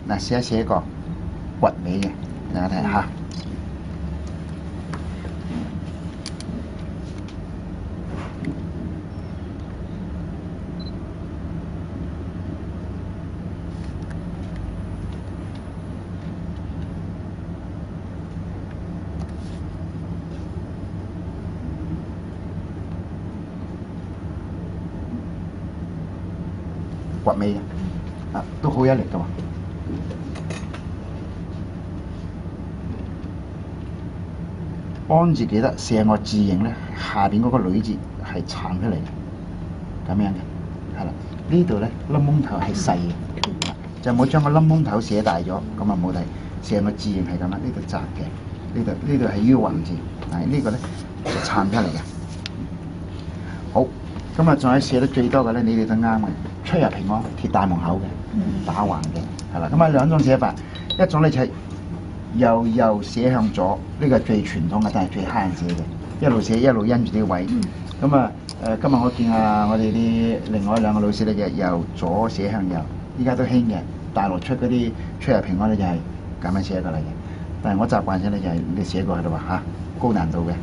嗱，試一寫一個掘尾嘅，大家睇下嚇。掘尾嘅，都好有力嘅喎。安字記得成個字形咧，下邊嗰個女字係撐出嚟嘅，咁樣嘅，係啦。呢度咧粒蒙頭係細嘅，就冇將個粒蒙頭寫大咗，咁啊冇睇。成個字形係咁啦，呢度窄嘅，呢度係 U 橫字，呢個咧就撐出嚟嘅。好，今日仲有寫得最多嘅咧，你哋都啱嘅。出入平安，貼大門口嘅，打橫嘅，係啦。咁啊兩種寫法，一種咧就係由右寫向左，呢個係最傳統嘅，但係最慳人寫嘅，一路寫一路因住啲位。咁啊今日我見我哋啲另外兩個老師咧，就由左寫向右，依家都興嘅。大陸出嗰啲出入平安咧就係咁樣寫過嚟嘅，但係我習慣寫咧就係你寫過去啦喎嚇，高難度嘅。